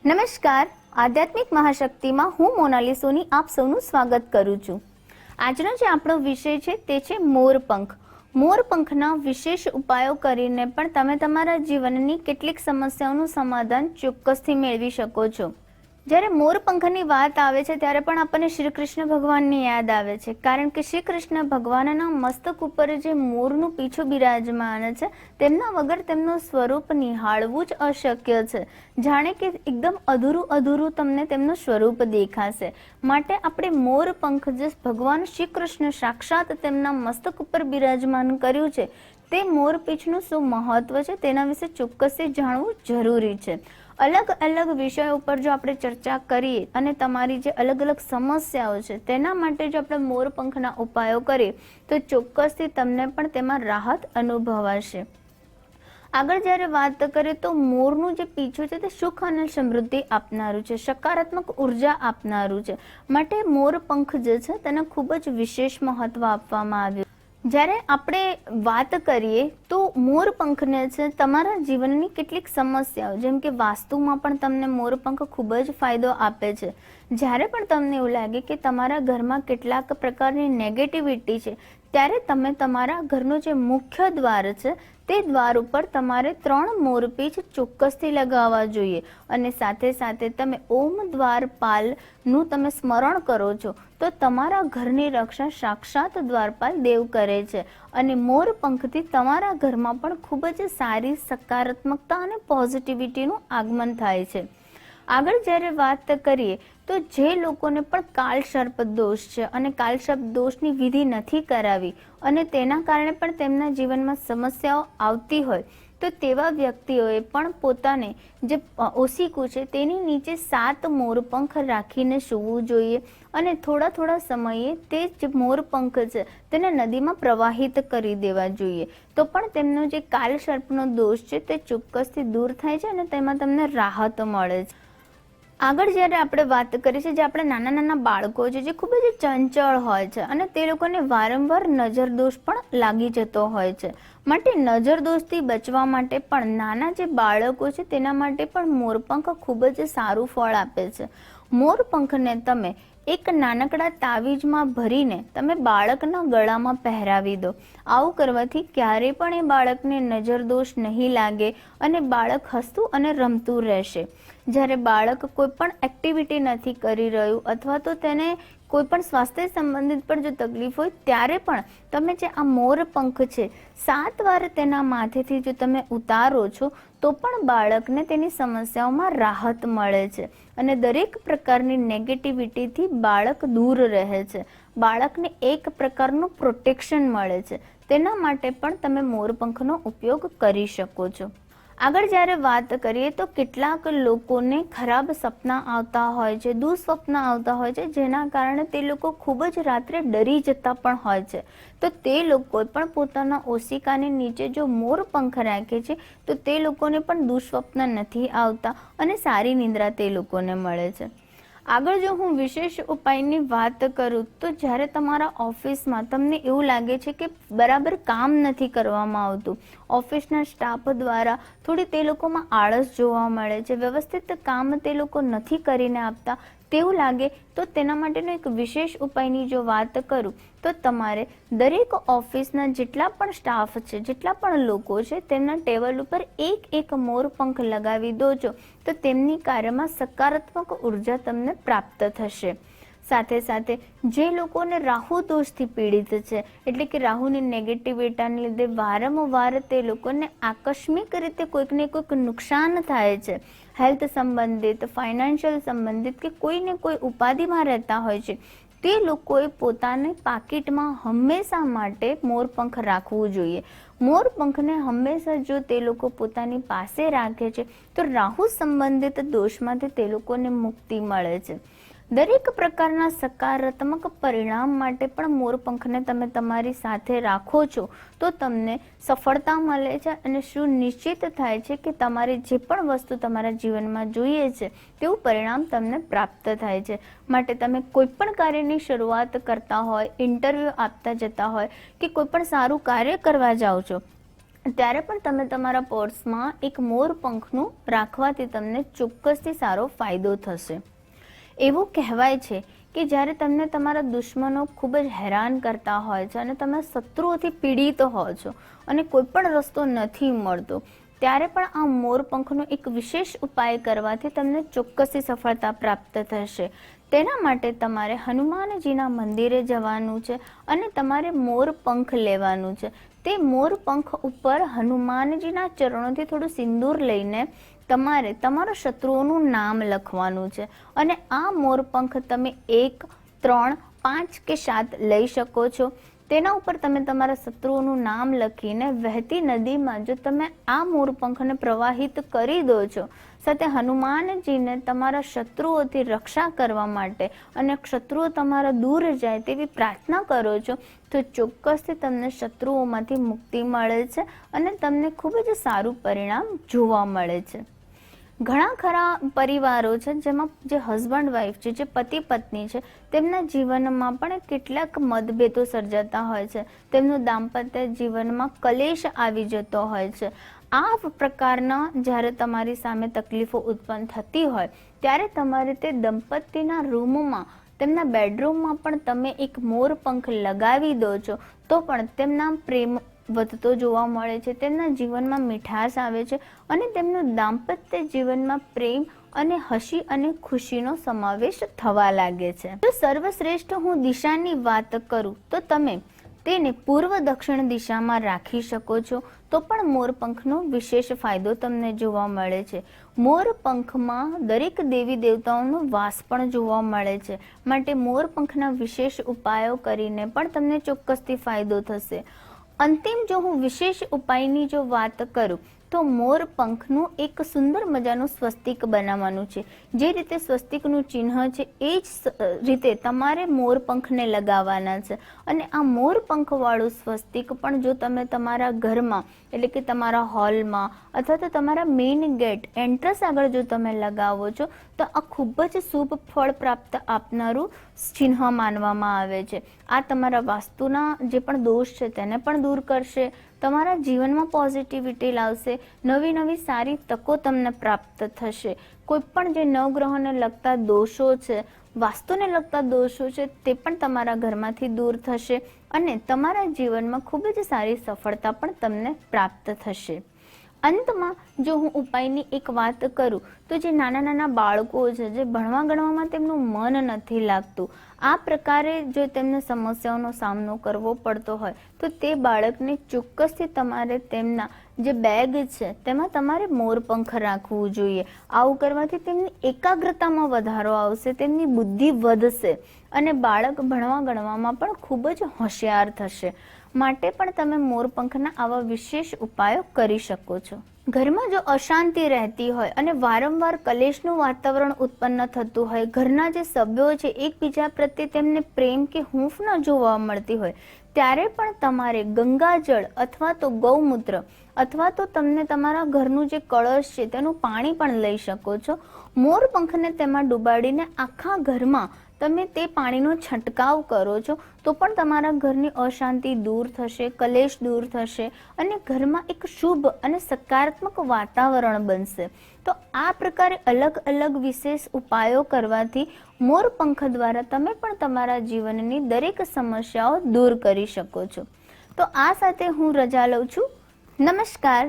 નમસ્કાર, આધ્યાત્મિક મહાશક્તિમાં હું મોનાલી સોની આપ સૌનું સ્વાગત કરું છું। આજનો જે આપણો વિષય છે તે છે મોરપંખ। મોરપંખના વિશેષ ઉપાયો કરીને પણ તમે તમારા જીવનની કેટલીક સમસ્યાઓનું સમાધાન ચોક્કસથી મેળવી શકો છો। જ્યારે મોરપંખની વાત આવે છે ત્યારે પણ આપણને શ્રી કૃષ્ણ ભગવાનની યાદ આવે છે, કારણ કે શ્રી કૃષ્ણ ભગવાનના મસ્તક ઉપર જે મોરનું પીછું બિરાજમાન છે તેમના વગર તેમનું સ્વરૂપ નિહાળવું જ અશક્ય છે। જાણે કે એકદમ અધૂરું અધૂરું તમને તેમનું સ્વરૂપ દેખાશે। માટે આપણે મોરપંખ જે ભગવાન શ્રી કૃષ્ણ સાક્ષાત તેમના મસ્તક ઉપર બિરાજમાન કર્યું છે તે મોરપીંછનું શું મહત્વ છે તેના વિશે ચોક્કસથી જાણવું જરૂરી છે। અલગ અલગ વિષયો ઉપર જો આપણે ચર્ચા કરીએ અને તમારી જે અલગ અલગ સમસ્યાઓ છે તેના માટે જો આપણે મોરપંખના ઉપાયો કરીએ તો ચોક્કસથી તમને પણ તેમાં રાહત અનુભવાશે। આગળ જ્યારે વાત કરીએ તો મોરનું જે પીછું છે તે સુખ અને સમૃદ્ધિ આપનારું છે, સકારાત્મક ઉર્જા આપનારું છે। માટે મોરપંખ જે છે તેને ખૂબ જ વિશેષ મહત્વ આપવામાં આવ્યું। જ્યારે આપણે વાત કરીએ તો મોરપંખને છે તમારા જીવનની કેટલીક સમસ્યાઓ, જેમ કે વાસ્તુમાં પણ તમને મોરપંખ ખૂબ જ ફાયદો આપે છે। જ્યારે પણ તમને એવું લાગે કે તમારા ઘરમાં કેટલાક પ્રકારની નેગેટિવિટી છે ત્યારે તમે તમારા ઘરનું જે મુખ્ય દ્વાર છે તે દ્વાર ઉપર તમારે 3 મોરપીંછ ચોક્કસથી લગાવવા જોઈએ અને સાથે સાથે તમે ઓમ દ્વારપાલનું તમે સ્મરણ કરો છો તો તમારા ઘરની રક્ષા સાક્ષાત દ્વારપાલ દેવ કરે છે અને મોરપંખથી તમારા ઘરમાં પણ ખૂબ જ સારી સકારાત્મકતા અને પોઝિટિવિટીનું આગમન થાય છે। આગળ જ્યારે વાત કરીએ તો જે લોકોને પણ કાળસર્પ દોષ છે અને કાળસર્પ દોષની વિધિ નથી કરાવી અને તેના કારણે પણ તેમના જીવનમાં સમસ્યાઓ આવતી હોય તો તેવા વ્યક્તિઓએ પણ પોતાને જે ઓશીકું છે તેની નીચે 7 મોરપંખ રાખીને સૂવું જોઈએ અને થોડા થોડા સમયે તે જે મોરપંખ છે તેને નદીમાં પ્રવાહિત કરી દેવા જોઈએ, તો પણ તેમનો જે કાળસર્પનો દોષ છે તે ચોક્કસથી દૂર થાય છે અને તેમાં તમને રાહત મળે છે। આગળ જ્યારે આપણે વાત કરીએ છીએ, જે આપણે નાના નાના બાળકો છે જે ખૂબ જ ચંચળ હોય છે અને તે લોકોને વારંવાર નજર દોષ પણ લાગી જતો હોય છે, માટે નજર દોષથી બચવા માટે પણ નાના જે બાળકો છે તેના માટે પણ મોરપંખ ખૂબ જ સારું ફળ આપે છે। મોરપંખને તમે એક નાનકડા તાવીજમાં ભરીને તમે બાળકના ગળામાં પહેરાવી દો। આવું કરવાથી ક્યારેય પણ એ બાળકને નજર દોષ નહીં લાગે અને બાળક હસતું અને રમતું રહેશે। જ્યારે બાળક કોઈ પણ એક્ટિવિટી નથી કરી રહ્યું અથવા તો તેને કોઈ પણ સ્વાસ્થ્ય સંબંધિત પણ જો તકલીફ હોય ત્યારે પણ તમે જે આ મોરપંખ છે 7 વાર તેના માથેથી જો તમે ઉતારો છો તો પણ બાળકને તેની સમસ્યાઓમાં રાહત મળે છે અને દરેક પ્રકારની નેગેટિવિટીથી બાળક દૂર રહે છે, બાળકને એક પ્રકારનું પ્રોટેક્શન મળે છે। તેના માટે પણ તમે મોરપંખનો ઉપયોગ કરી શકો છો। આગળ જ્યારે વાત કરીએ તો કેટલાક લોકોને ખરાબ સપના આવતા હોય છે, દુઃસ્વપ્ન આવતા હોય છે, જેના કારણે તે લોકો ખૂબ જ રાત્રે ડરી જતા પણ હોય છે, તો તે લોકો પણ પોતાના ઓશિકાની નીચે જો મોરપંખ રાખે છે તો તે લોકોને પણ દુઃસ્વપ્ન નથી આવતા અને સારી નિંદ્રા તે લોકોને મળે છે। આગળ જો હું વિશેષ ઉપાયની વાત કરું તો જ્યારે તમારા ઓફિસમાં તમને એવું લાગે છે કે બરાબર કામ નથી કરવામાં આવતું, ઓફિસના સ્ટાફ દ્વારા થોડી તે લોકોમાં આળસ જોવા મળે છે, વ્યવસ્થિત કામ તે લોકો નથી કરીને આપતા તેવું લાગે તો તેના માટેનો એક વિશેષ ઉપાયની જો વાત કરું તો તમારે દરેક ઓફિસના જેટલા પણ સ્ટાફ છે, જેટલા પણ લોકો છે તેમના ટેબલ ઉપર એક મોરપંખ લગાવી દો છો તો તેમની કાર્યમાં સકારાત્મક ઉર્જા તમને પ્રાપ્ત થશે। સાથે સાથે જે લોકોને રાહુ દોષથી પીડિત છે, એટલે કે રાહુની નેગેટિવિટીને લીધે વારંવાર તે લોકોને આકસ્મિક રીતે કોઈક ને કોઈક નુકસાન થાય છે, હેલ્થ સંબંધિત, ફાઇનાન્શિયલ સંબંધિત કે કોઈને કોઈ ઉપાધિમાં રહેતા હોય છે, તે લોકોએ પોતાની પાકીટમાં હંમેશા માટે મોરપંખ રાખવું જોઈએ। મોરપંખને હંમેશા જો તે લોકો પોતાની પાસે રાખે છે તો રાહુ સંબંધિત દોષમાંથી તે લોકોને મુક્તિ મળે છે। દરેક પ્રકારના સકારાત્મક પરિણામ માટે પણ મોરપંખને તમે તમારી સાથે રાખો છો તો તમને સફળતા મળે છે અને સુનિશ્ચિત થાય છે કે તમારે જે પણ વસ્તુ તમારા જીવનમાં જોઈએ છે તેવું પરિણામ તમને પ્રાપ્ત થાય છે। માટે તમે કોઈ પણ કાર્યની શરૂઆત કરતા હોય, ઇન્ટરવ્યૂ આપતા જતા હોય કે કોઈ પણ સારું કાર્ય કરવા જાઓ છો ત્યારે પણ તમે તમારા પર્સમાં એક મોર પંખનું રાખવાથી તમને ચોક્કસથી સારો ફાયદો થશે. એવું કહેવાય છે કે જ્યારે તમને તમારા દુશ્મનો ખૂબ જ હેરાન કરતા હોય છે અને તમે શત્રુઓથી પીડિત હો છો અને કોઈ પણ રસ્તો નથી મળતો, ત્યારે પણ આ મોરપંખનો એક વિશેષ ઉપાય કરવાથી તમને ચોક્કસથી સફળતા પ્રાપ્ત થશે. તેના માટે તમારે હનુમાનજીના મંદિરે જવાનું છે અને તમારે મોરપંખ લેવાનું છે. તે મોરપંખ ઉપર હનુમાનજીના ચરણોથી થોડું સિંદૂર લઈને તમારે તમારા શત્રુઓનું નામ લખવાનું છે અને આ મોરપંખ તમે 1, 3, 5 કે 7 લઈ શકો છો. તેના ઉપર તમે તમારા શત્રુઓનું નામ લખીને વહેતી નદીમાં જો તમે આ મોરપંખને પ્રવાહિત કરી દો છો, સાથે હનુમાનજીને તમારા શત્રુઓથી રક્ષા કરવા માટે અને શત્રુઓ તમારા દૂર જાય તેવી પ્રાર્થના કરો છો, તો ચોક્કસથી તમને શત્રુઓમાંથી મુક્તિ મળે છે અને તમને ખૂબ જ સારું પરિણામ જોવા મળે છે. ઘણા ખરા પરિવારો છે જેમાં જે હસબન્ડ વાઈફ છે, જે પતિ પત્ની છે, તેમના જીવનમાં પણ કેટલાક મતભેદો સર્જાતા હોય છે. તેમનું દાંપત્ય જીવનમાં કલેશ આવી જતો હોય છે. આ પ્રકારના જ્યારે તમારી સામે તકલીફો ઉત્પન્ન થતી હોય ત્યારે તમારે તે દંપતીના રૂમમાં, તેમના બેડરૂમમાં પણ તમે એક મોરપંખ લગાવી દો છો તો પણ તેમના પ્રેમ વધતો જોવા મળે છે, તેમના જીવનમાં મીઠાશ આવે છે અને તેમનું દાંપત્ય જીવનમાં પ્રેમ અને હસી અને ખુશીનો સમાવેશ થવા લાગે છે. તો સર્વશ્રેષ્ઠ હું દિશાની વાત કરું તો તમે તેને પૂર્વ દક્ષિણ દિશામાં રાખી શકો છો તો પણ મોરપંખનો વિશેષ ફાયદો તમને જોવા મળે છે. મોરપંખમાં દરેક દેવી દેવતાઓનો વાસ પણ જોવા મળે છે, માટે મોરપંખના વિશેષ ઉપાયો કરીને પણ તમને ચોક્કસથી ફાયદો થશે. અંતિમ જો હું વિશેષ ઉપાયની જો વાત કરું તો મોરપંખનું એક સુંદર મજાનું સ્વસ્તિક બનાવવાનું છે. જે રીતે સ્વસ્તિકનું ચિહ્ન છે એ જ રીતે તમારે મોરપંખને લગાવવાના છે અને આ મોરપંખવાળું સ્વસ્તિક પણ જો તમે તમારા ઘરમાં, એટલે કે તમારા હોલમાં અથવા તો તમારા મેઇન ગેટ એન્ટ્રન્સ આગળ જો તમે લગાવો છો તો આ ખૂબ જ શુભ ફળ પ્રાપ્ત આપનારું ચિહ્ન માનવામાં આવે છે. આ તમારા વાસ્તુના જે પણ દોષ છે તેને પણ દૂર કરશે, તમારા જીવનમાં પોઝિટિવિટી લાવશે, નવી નવી સારી તકો તમને પ્રાપ્ત થશે. કોઈ પણ જે નવગ્રહોને લગતા દોષો છે, વાસ્તુને લગતા દોષો છે, તે પણ તમારા ઘરમાંથી દૂર થશે અને તમારા જીવનમાં ખૂબ જ સારી સફળતા પણ તમને પ્રાપ્ત થશે. અંતમાં જો હું ઉપાયની એક વાત કરું તો જે નાના નાના બાળકો છે, જે ભણવા ગણવામાં તેમનું મન નથી લાગતું, આ પ્રકારે જો તેમને સમસ્યાઓનો સામનો કરવો પડતો હોય તો તે બાળકને ચોક્કસથી તમારે તેમના જે બેગ છે તેમાં તમારે મોરપંખ રાખવું જોઈએ. આવું કરવાથી તેમની એકાગ્રતામાં વધારો આવશે, તેમની બુદ્ધિ વધશે અને બાળક ભણવા ગણવામાં પણ ખૂબ જ હોશિયાર થશે. માટે પણ તમે મોરપંખના આવા વિશેષ ઉપાયો કરી શકો છો. ઘરમાં જો અશાંતિ રહેતી હોય અને વારંવાર કલેશનું વાતાવરણ ઉત્પન્ન થતું હોય, ઘરના જે સભ્યો છે એકબીજા પ્રત્યે તેમને પ્રેમ કે હૂંફ ન જોવા મળતી હોય, ત્યારે પણ તમારે ગંગાજળ અથવા તો ગૌમૂત્ર અથવા તો તમને તમારા ઘરનું જે કળશ છે તેનું પાણી પણ લઈ શકો છો. મોરપંખને તેમાં ડુબાડીને આખા ઘરમાં તમે તે પાણીનો છંટકાવ કરો છો તો પણ તમારા ઘરની અશાંતિ દૂર થશે, કલેશ દૂર થશે અને ઘરમાં એક શુભ અને સકારાત્મક વાતાવરણ બનશે. તો આ પ્રકારે અલગ અલગ વિશેષ ઉપાયો કરવાથી મોરપંખ દ્વારા તમે પણ તમારા જીવનની દરેક સમસ્યાઓ દૂર કરી શકો છો. તો આ સાથે હું રજા લઉં છું. નમસ્કાર.